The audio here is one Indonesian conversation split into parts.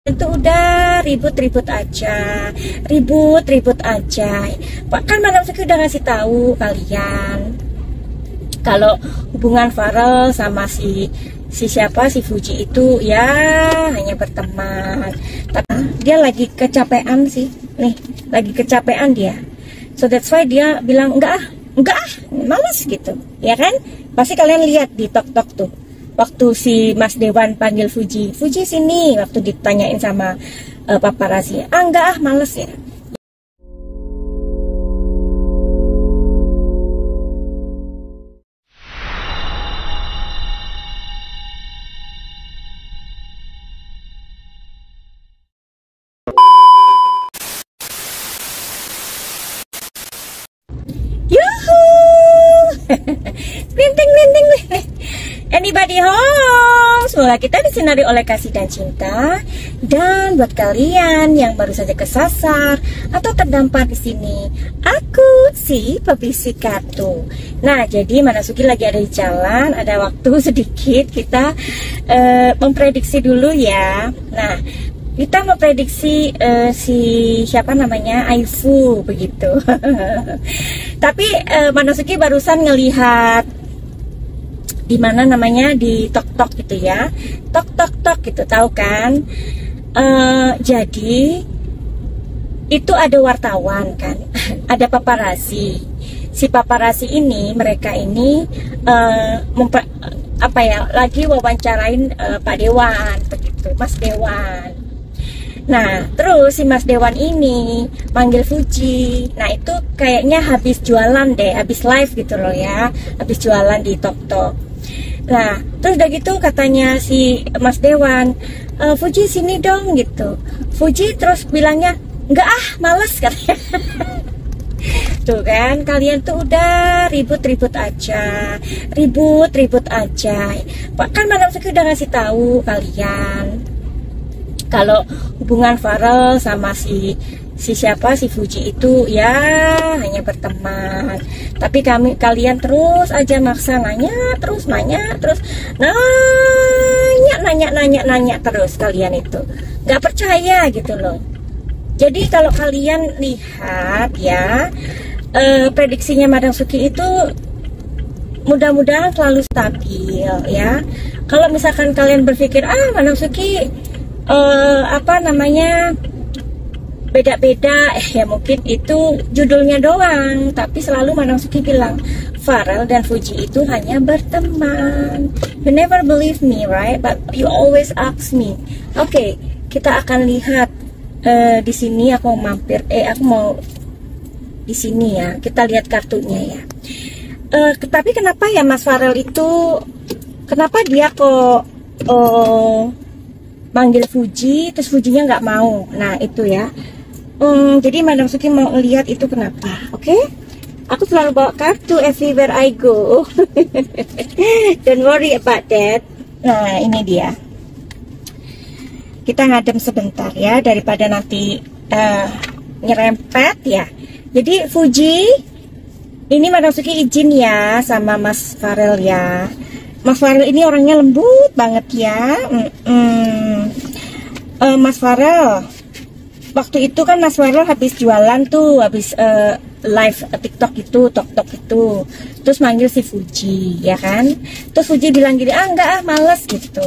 Itu udah ribut-ribut aja, ribut-ribut aja. Pak kan Madam Suki udah ngasih tahu kalian kalau hubungan Farel sama si Fuji itu ya hanya berteman. Tapi dia lagi kecapean sih, nih lagi kecapean dia. So that's why dia bilang enggak ah, males gitu, ya kan? Pasti kalian lihat di tok tuh. Waktu si Mas Dewan panggil Fuji sini, waktu ditanyain sama paparazzi, enggak ah, males ya. Linting. Anybody home? Semoga kita disinari oleh kasih dan cinta. Dan buat kalian yang baru saja kesasar atau terdampar di sini, aku si pebisik kartu. Nah, jadi Madam Suki lagi ada di jalan, ada waktu sedikit kita memprediksi dulu ya. Nah, kita memprediksi si siapa namanya Aifu begitu. Tapi Madam Suki barusan ngelihat di mana namanya di tok gitu ya, tok gitu, tahu kan? Jadi itu ada wartawan kan, ada paparazzi. Si paparazzi ini, mereka ini lagi wawancarain Pak Dewan begitu, Mas Dewan. Nah, terus si Mas Dewan ini manggil Fuji. Nah, itu kayaknya habis jualan deh, habis live gitu loh ya, habis jualan di tok. Nah, terus udah gitu katanya si Mas Dewan, Fuji sini dong gitu. Fuji terus bilangnya, enggak ah, males katanya. Tuh kan, kalian tuh udah ribut-ribut aja, ribut-ribut aja. Pak kan Madam Suki udah ngasih tahu kalian kalau hubungan Farel sama si Fuji itu ya hanya berteman. Tapi kalian terus aja maksa nanya terus nanya terus, kalian itu nggak percaya gitu loh. Jadi kalau kalian lihat ya, prediksinya Madam Suki itu mudah-mudahan selalu stabil ya. Kalau misalkan kalian berpikir Madam Suki beda-beda, ya mungkin itu judulnya doang. Tapi selalu Madam Suki bilang Farel dan Fuji itu hanya berteman. You never believe me, right? But you always ask me. Oke, kita akan lihat di sini. Aku mau di sini ya. Kita lihat kartunya ya. Tapi kenapa ya Mas Farel itu, kenapa dia kok manggil Fuji, terus Fujinya nggak mau? Nah itu ya. Jadi Madam Suki mau lihat itu kenapa. Oke? Aku selalu bawa kartu everywhere I go. Don't worry about that. Nah ini dia. Kita ngadem sebentar ya, daripada nanti nyerempet ya. Jadi Fuji, ini Madam Suki izin ya sama Mas Farel ya. Mas Farel ini orangnya lembut banget ya. Mas Farel, waktu itu kan Mas Farel habis jualan tuh, habis live TikTok itu, tok itu, terus manggil si Fuji ya kan. Terus Fuji bilang gini, enggak ah, males gitu.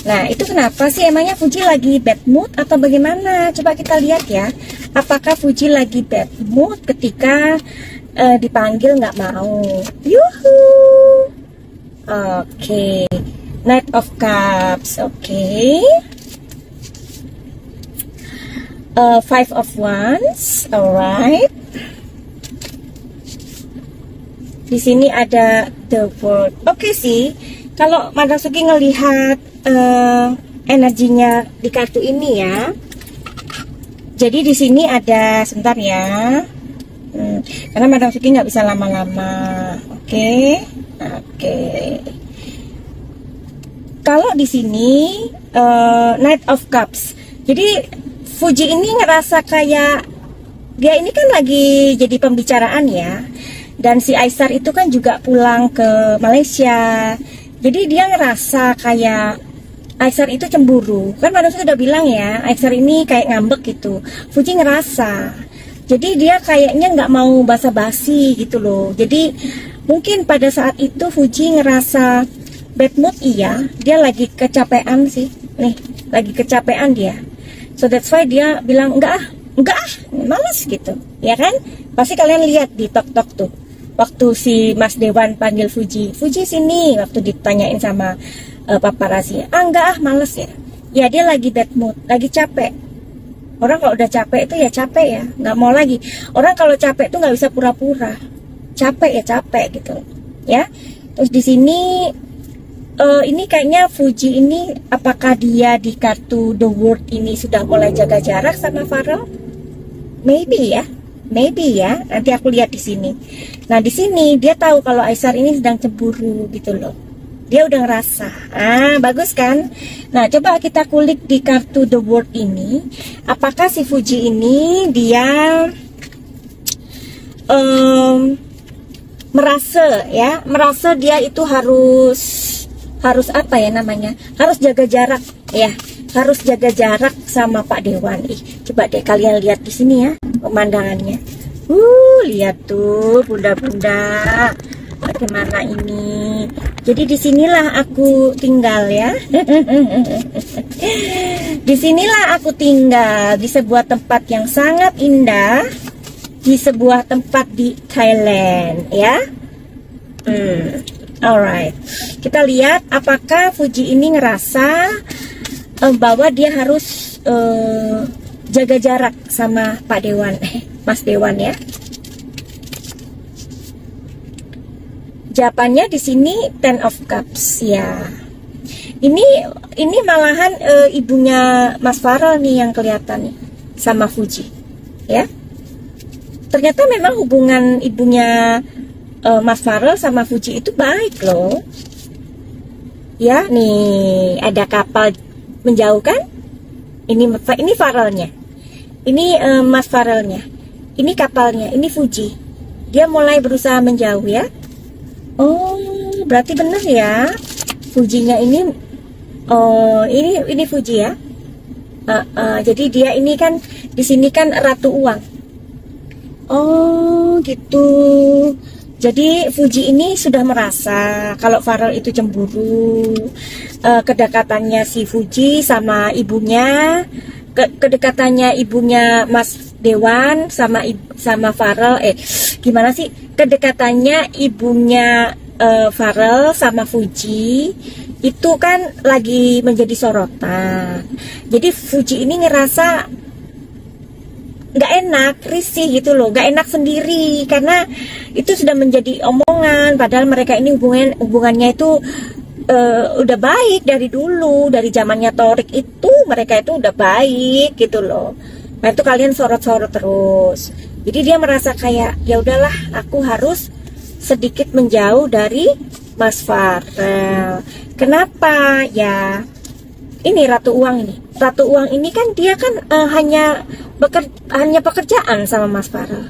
Nah itu kenapa sih, emangnya Fuji lagi bad mood atau bagaimana? Coba kita lihat ya, apakah Fuji lagi bad mood ketika dipanggil nggak mau. Yuhu. Oke, Knight of Cups. Oke. Five of Wands. Alright. Di sini ada The World. Oke sih, kalau Madam Suki ngelihat energinya di kartu ini ya. Jadi di sini ada, sebentar ya. Karena Madam Suki nggak bisa lama-lama. Oke. Kalau di sini Knight of Cups. Jadi Fuji ini ngerasa kayak dia ini kan lagi jadi pembicaraan ya. Dan si Aisar itu kan juga pulang ke Malaysia. Jadi dia ngerasa kayak Aisar itu cemburu. Kan Madam Suki udah bilang ya, Aisar ini kayak ngambek gitu. Fuji ngerasa. Jadi dia kayaknya nggak mau basa-basi gitu loh. Jadi mungkin pada saat itu Fuji ngerasa bad mood, iya. Dia lagi kecapean sih. Nih, lagi kecapean dia. So that's why dia bilang enggak ah, males gitu. Ya kan? Pasti kalian lihat di tok-tok tuh. Waktu si Mas Dewan panggil Fuji sini, waktu ditanyain sama paparazzi, enggak ah, males ya. Ya dia lagi bad mood, lagi capek. Orang kalau udah capek itu ya capek ya, nggak mau lagi. Orang kalau capek itu nggak bisa pura-pura. Capek ya capek gitu, ya. Terus di sini ini kayaknya Fuji ini, apakah dia di kartu The World ini sudah mulai jaga jarak sama Farel? Maybe ya. Nanti aku lihat di sini. Nah di sini dia tahu kalau Aisar ini sedang cemburu gitu loh. Dia udah ngerasa. Bagus kan? Nah coba kita kulik di kartu The World ini, apakah si Fuji ini dia merasa dia itu harus apa ya namanya, harus jaga jarak ya, harus jaga jarak sama Pak Dewan. Coba deh kalian lihat di sini ya pemandangannya. Lihat tuh bunda-bunda, bagaimana ini. Jadi disinilah aku tinggal ya. Disinilah aku tinggal, di sebuah tempat yang sangat indah, di sebuah tempat di Thailand ya. Alright, kita lihat apakah Fuji ini ngerasa bahwa dia harus jaga jarak sama Pak Dewan, Mas Dewan ya. Jawabannya di sini Ten of Cups ya. Ini malahan ibunya Mas Farel nih yang kelihatan nih sama Fuji ya. Ternyata memang hubungan ibunya Mas Farel sama Fuji itu baik loh. Ya, nih ada kapal menjauh kan? Ini Farelnya. Ini Mas Farelnya. Ini kapalnya, ini Fuji. Dia mulai berusaha menjauh ya. Oh, berarti benar ya. Fujinya ini ini Fuji ya. Jadi dia ini kan di sini kan ratu uang. Oh, gitu. Jadi Fuji ini sudah merasa kalau Farel itu cemburu. Kedekatannya si Fuji sama ibunya, kedekatannya ibunya Mas Dewan sama Farel, gimana sih? Kedekatannya ibunya Farel sama Fuji itu kan lagi menjadi sorotan. Jadi Fuji ini ngerasa nggak enak, risih gitu loh, nggak enak sendiri karena itu sudah menjadi omongan. Padahal mereka ini hubungannya itu udah baik dari dulu, dari zamannya Torik itu mereka itu udah baik gitu loh. Nah itu kalian sorot-sorot terus. Jadi dia merasa kayak ya udahlah, aku harus sedikit menjauh dari Mas Farel. Kenapa ya? Ini Ratu Uang ini. Ratu Uang ini kan dia kan hanya pekerjaan sama Mas Farel.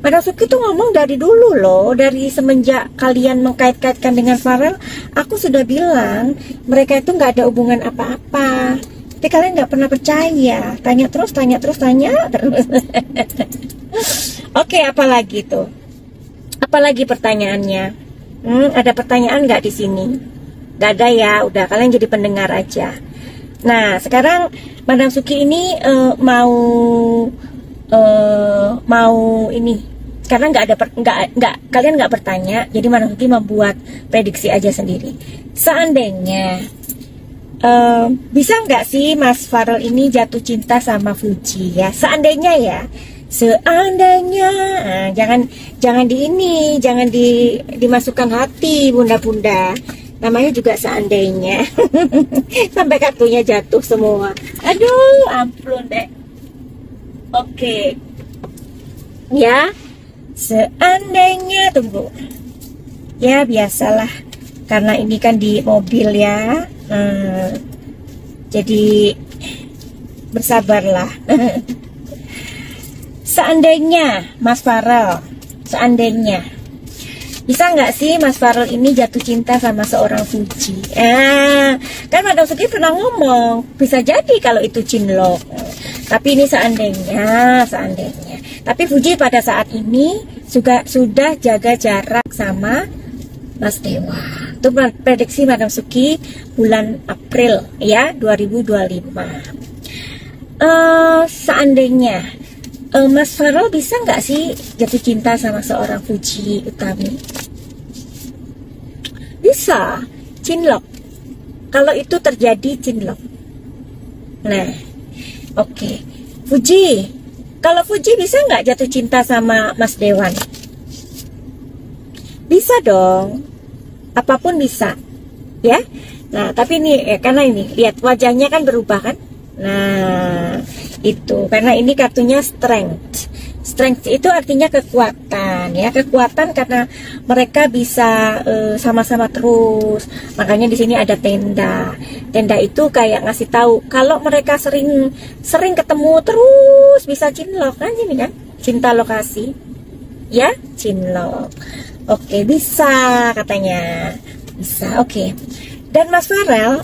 Madam Suki tuh ngomong dari dulu loh, dari semenjak kalian mengkait-kaitkan dengan Farel, aku sudah bilang mereka itu nggak ada hubungan apa-apa. Tapi kalian nggak pernah percaya, tanya terus. Oke, apalagi tuh? Apalagi pertanyaannya? Ada pertanyaan nggak di sini? Nggak ada ya, udah kalian jadi pendengar aja. Nah, sekarang Madam Suki ini mau ini karena kalian nggak bertanya, jadi Madam Suki membuat prediksi aja sendiri. Seandainya bisa nggak sih Mas Farel ini jatuh cinta sama Fuji ya? Seandainya ya, jangan dimasukkan hati bunda-bunda. Namanya juga seandainya. Sampai kartunya jatuh semua. Aduh, ampun deh. Oke. Ya. Seandainya, tunggu. Ya, biasalah. Karena ini kan di mobil ya. Jadi bersabarlah. Seandainya Mas Farel, seandainya Bisa nggak sih Mas Farel ini jatuh cinta sama seorang Fuji? Kan Madam Suki pernah ngomong bisa jadi kalau itu cinlok. Tapi ini seandainya. Tapi Fuji pada saat ini juga sudah jaga jarak sama Mas Dewa. Itu prediksi Madam Suki bulan April ya 2025. Seandainya Mas Farel bisa nggak sih jatuh cinta sama seorang Fuji Utami? Bisa, cinlok. Kalau itu terjadi cinlok. Nah, oke. Fuji, kalau Fuji bisa nggak jatuh cinta sama Mas Dewan? Bisa dong, apapun bisa, ya. Nah, tapi ini karena ini lihat wajahnya kan berubah kan? Nah, itu karena ini kartunya strength. Strength itu artinya kekuatan ya, kekuatan karena mereka bisa sama-sama terus. Makanya di sini ada tenda. Tenda itu kayak ngasih tahu kalau mereka sering ketemu terus bisa cinlok kan ini kan? Cinta lokasi. Ya, cinlok. Oke, bisa katanya. Bisa. Oke. Dan Mas Farel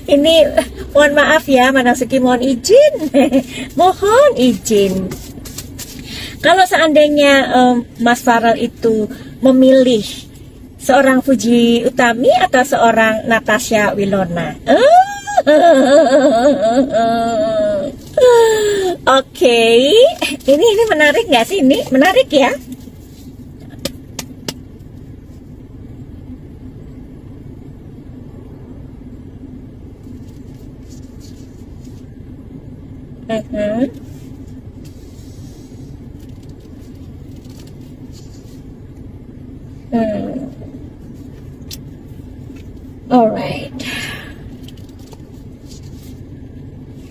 ini mohon maaf ya, Madam Suki mohon izin mohon izin kalau seandainya Mas Farel itu memilih seorang Fuji Utami atau seorang Natasha Wilona. Oke, ini menarik nggak sih? Ini menarik ya. Alright.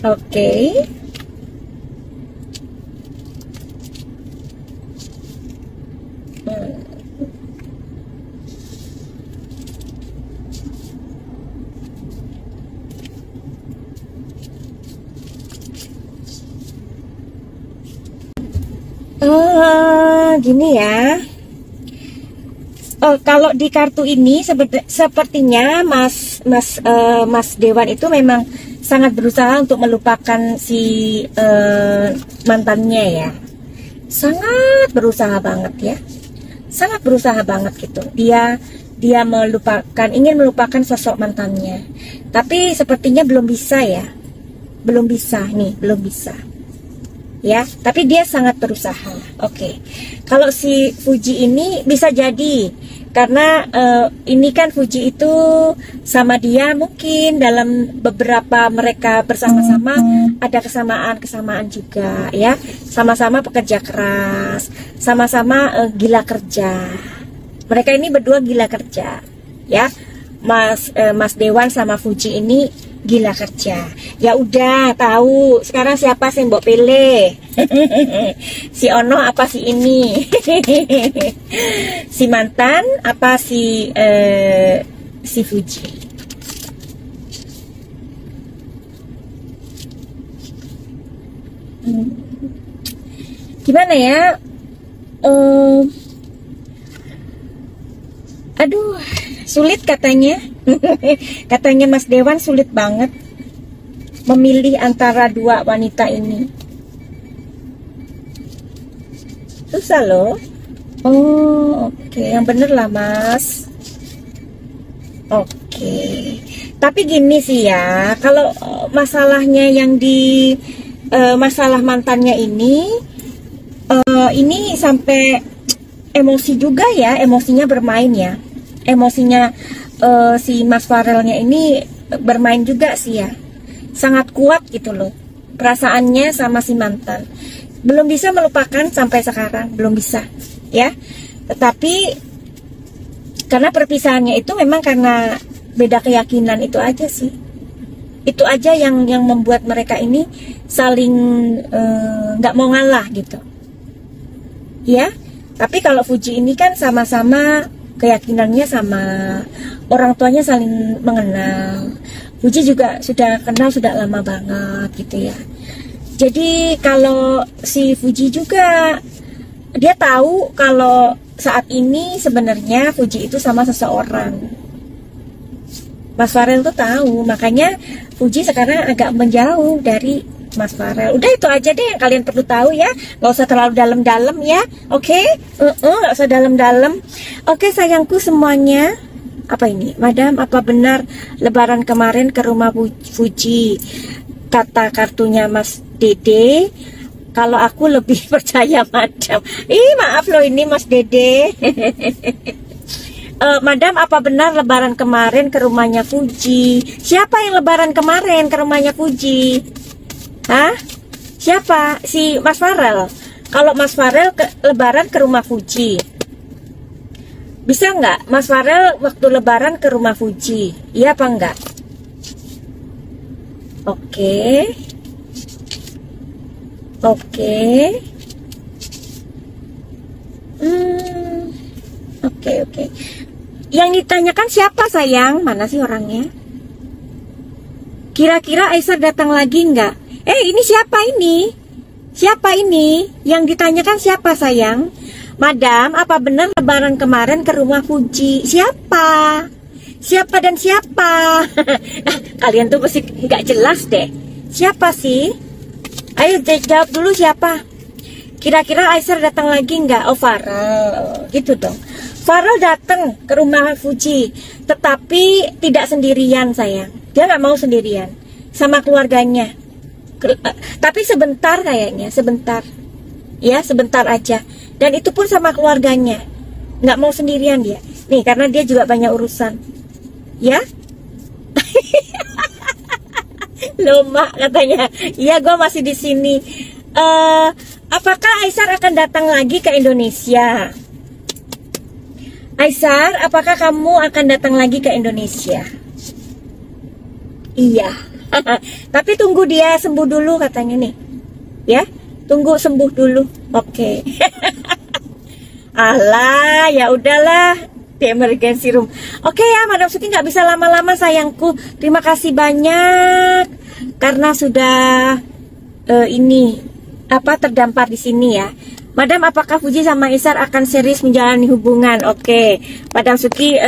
Okay. Gini ya. Kalau di kartu ini sepertinya Mas Dewan itu memang sangat berusaha untuk melupakan si mantannya ya. Sangat berusaha banget ya. Sangat berusaha banget gitu. Dia ingin melupakan sosok mantannya. Tapi sepertinya belum bisa ya. Belum bisa ya, tapi dia sangat berusaha. Oke. Kalau si Fuji ini bisa jadi karena ini kan Fuji itu sama dia mungkin dalam beberapa mereka bersama-sama ada kesamaan juga ya, sama-sama pekerja keras, sama-sama gila kerja. Mereka ini berdua gila kerja ya. Mas Dewan sama Fuji ini gila kerja. Ya udah tahu sekarang siapa sih mbok pilih? Si Ono apa si ini? Si mantan apa si Fuji? Gimana ya? Aduh, sulit katanya. Katanya Mas Dewan sulit banget memilih antara dua wanita ini. Susah loh. Oh, oke. Yang bener lah Mas. Oke. Tapi gini sih ya, kalau masalahnya yang di masalah mantannya ini sampai emosi juga ya, emosinya bermain ya. Emosinya si Mas Farelnya ini bermain juga sih ya, sangat kuat gitu loh perasaannya sama si mantan, belum bisa melupakan sampai sekarang, belum bisa ya. Tetapi karena perpisahannya itu memang karena beda keyakinan, itu aja sih, itu aja yang membuat mereka ini saling nggak mau ngalah gitu ya. Tapi kalau Fuji ini kan sama-sama keyakinannya sama, orang tuanya saling mengenal. Fuji juga sudah kenal sudah lama banget gitu ya. Jadi kalau si Fuji juga dia tahu kalau saat ini sebenarnya Fuji itu sama seseorang. Mas Farel tuh tahu, makanya Fuji sekarang agak menjauh dari Mas Farel. Udah itu aja deh yang kalian perlu tahu ya, nggak usah terlalu dalam-dalam ya, oke? Nggak usah dalam-dalam. Oke sayangku semuanya. Apa ini? Madam, apa benar Lebaran kemarin ke rumah Fuji? Kata kartunya Mas Dede. Kalau aku lebih percaya Madam. Ih maaf loh ini Mas Dede. Madam, apa benar Lebaran kemarin ke rumahnya Fuji? Siapa yang Lebaran kemarin ke rumahnya Fuji? Hah? Siapa? Si Mas Farel. Kalau Mas Farel Lebaran ke rumah Fuji, bisa nggak Mas Farel waktu Lebaran ke rumah Fuji? Iya apa enggak? Oke. Oke. Yang ditanyakan siapa sayang? Mana sih orangnya? Kira-kira Aisyah datang lagi nggak? Ini siapa ini? Siapa ini? Yang ditanyakan siapa sayang? Madam, apa benar Lebaran kemarin ke rumah Fuji? Siapa? Siapa dan siapa? Kalian tuh pasti nggak jelas deh. Siapa sih? Ayo jawab dulu siapa? Kira-kira Aisyah datang lagi nggak? Oh Farel, gitu dong. Farel datang ke rumah Fuji, tetapi tidak sendirian sayang. Dia nggak mau sendirian, sama keluarganya. Tapi sebentar kayaknya, sebentar. Ya, sebentar aja. Dan itu pun sama keluarganya. Nggak mau sendirian dia. Nih, karena dia juga banyak urusan. Ya? Loh, Mak, katanya. Iya, gue masih di sini. Apakah Aisyah akan datang lagi ke Indonesia? Aisyah, apakah kamu akan datang lagi ke Indonesia? Iya. Tapi tunggu dia sembuh dulu katanya nih. Ya, tunggu sembuh dulu. Oke. Alah, ya udahlah. Di emergency room. Oke ya, Madam Suki nggak bisa lama-lama sayangku. Terima kasih banyak karena sudah terdampar di sini ya. Madam, apakah Fuji sama Isar akan serius menjalani hubungan? Oke, Madam Suki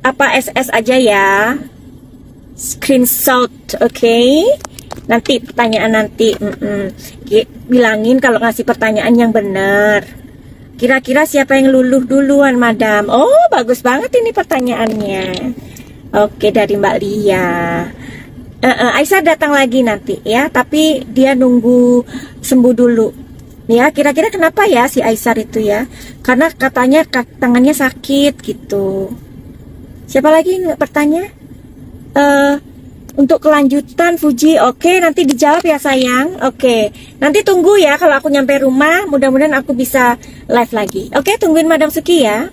SS aja ya, screenshot, oke? Nanti pertanyaan nanti, bilangin kalau ngasih pertanyaan yang benar. Kira-kira siapa yang luluh duluan, Madam? Oh, bagus banget ini pertanyaannya. Oke, dari Mbak Lia. Aisyah datang lagi nanti ya, tapi dia nunggu sembuh dulu. Ya, kira-kira kenapa ya si Aisyah itu ya? Karena katanya tangannya sakit gitu. Siapa lagi nggak bertanya? Untuk kelanjutan Fuji, oke, nanti dijawab ya sayang. Oke, nanti tunggu ya kalau aku nyampe rumah. Mudah-mudahan aku bisa live lagi. Oke, tungguin Madam Suki ya.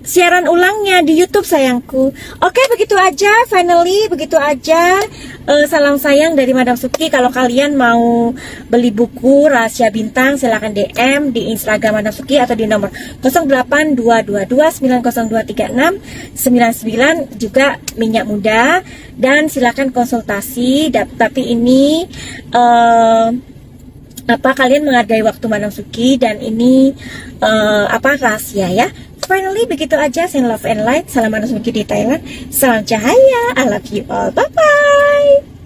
Siaran ulangnya di YouTube sayangku. Oke, begitu aja. Finally, begitu aja. Salam sayang dari Madam Suki. Kalau kalian mau beli buku Rahasia Bintang, silahkan DM di Instagram Madam Suki atau di nomor 082229023699, juga minyak muda, dan silahkan konsultasi. Tapi ini kalian menghargai waktu Madam Suki, dan ini rahasia ya. Finally, begitu aja. Send love and light. Salam Madam Suki di Thailand. Salam cahaya. I love you all. Bye-bye.